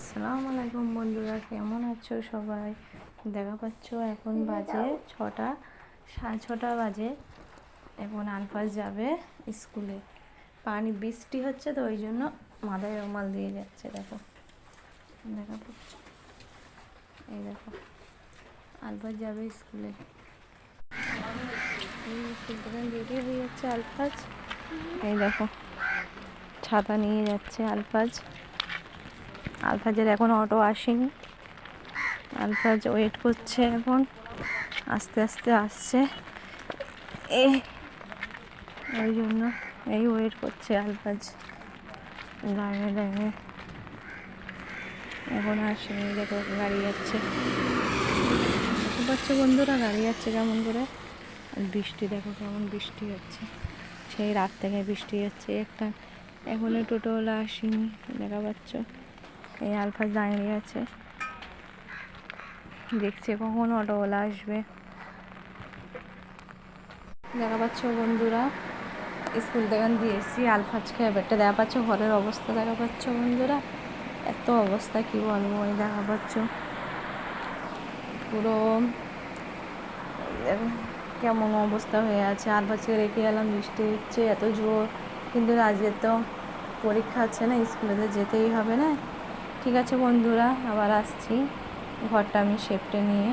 আসসালামু আলাইকুম বন্ধুরা, কেমন আছো সবাই? দেখা পাচ্ছ এখন বাজে 6টা, 6:30 বাজে। এখন আলফাজ যাবে স্কুলে। বৃষ্টি হচ্ছে তো ওই জন্য মাথায় রুমাল দিয়ে যাচ্ছে। দেখা পাচ্ছ, এই দেখো আলফাজ যাবে স্কুলে। স্কুল থেকে রেডি হয়ে যাচ্ছে আলফাজ। এই দেখো ছাতা নিয়ে যাচ্ছে আলফাজ। আলফাজের এখন অটো আসেনি, আলফাজ ওয়েট করছে, এখন আস্তে আস্তে আসছে। ওই জন্য ওয়েট করছে আলফাজ, দাঁড়িয়ে দাঁড়িয়ে এখন আসেনি। দেখো গাড়ি যাচ্ছে, দেখতে পাচ্ছ বন্ধুরা গাড়ি যাচ্ছে কেমন করে। আর বৃষ্টি দেখো কেমন বৃষ্টি হচ্ছে, সেই রাত থেকে বৃষ্টি হচ্ছে। এখনো টোটোওয়ালা আসেনি, দেখা পাচ্ছ। এই আলফাজ দাঁড়িয়ে আছে, দেখছে কখন অটোওয়ালা আসবে। দেখা পাচ্ছ বন্ধুরা স্কুল থেকে দিয়ে এসেছি আলফাজকে। এবারটা দেখা পাচ্ছ ঘরের অবস্থা, দেখা পাচ্ছ বন্ধুরা এত অবস্থা কি বলবো। ওই দেখা পাচ্ছ পুরো কেমন অবস্থা হয়ে আছে। আলফাজকে রেখে গেলাম, বৃষ্টি হচ্ছে এত জোর, কিন্তু আজকে তো পরীক্ষা আছে না, স্কুলেতে যেতেই হবে না। ঠিক আছে বন্ধুরা, আবার আসছি ঘরটা আমি শেপটে নিয়ে।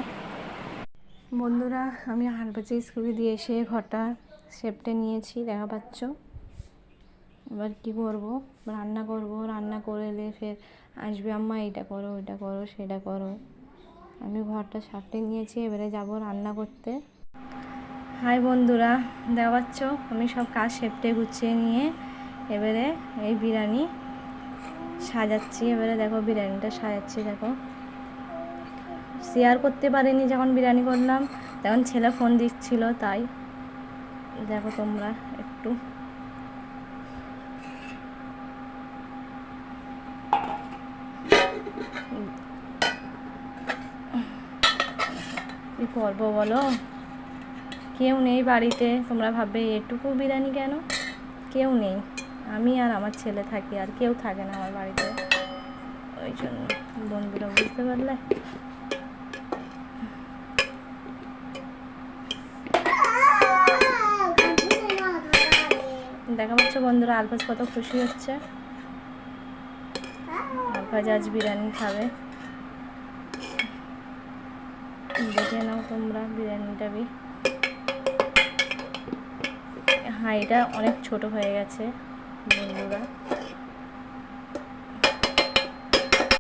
বন্ধুরা আমি আলফাজকে স্কুলে দিয়ে এসে ঘরটা শেপটে নিয়েছি, দেখা পাচ্ছ। এবার কি করব, রান্না করব। রান্না করে এলে ফের আসবে আম্মা এটা করো, ওইটা করো, সেটা করো। আমি ঘরটা সারটে নিয়েছি, এবারে যাব রান্না করতে। হাই বন্ধুরা, দেখা পাচ্ছ আমি সব কাজ শেপটে গুছিয়ে নিয়ে এবারে এই বিরিয়ানি সাজাচ্ছি। এবারে দেখো বিরিয়ানিটা সাজাচ্ছি। দেখো শেয়ার করতে পারিনি যখন বিরিয়ানি করলাম, তখন ছেলে ফোন দিচ্ছিল, তাই দেখো তোমরা একটু। কি করবো বলো, কেউ নেই বাড়িতে। তোমরা ভাববে এটুকু বিরিয়ানি কেন, কেউ নেই, আমি আর আমার ছেলে থাকি, আর কেউ থাকে না আমার বাড়িতে। ওই জন্য বন্ধুরা, বুঝতে পারলে। দেখা পাচ্ছ বন্ধুরা আলফাজ কত খুশি হচ্ছে। আলফাজ আজ বিরিয়ানি খাবে, দেখে নাও তোমরা বিরিয়ানিটা। হাঁড়িটা অনেক ছোট হয়ে গেছে বন্ধুরা।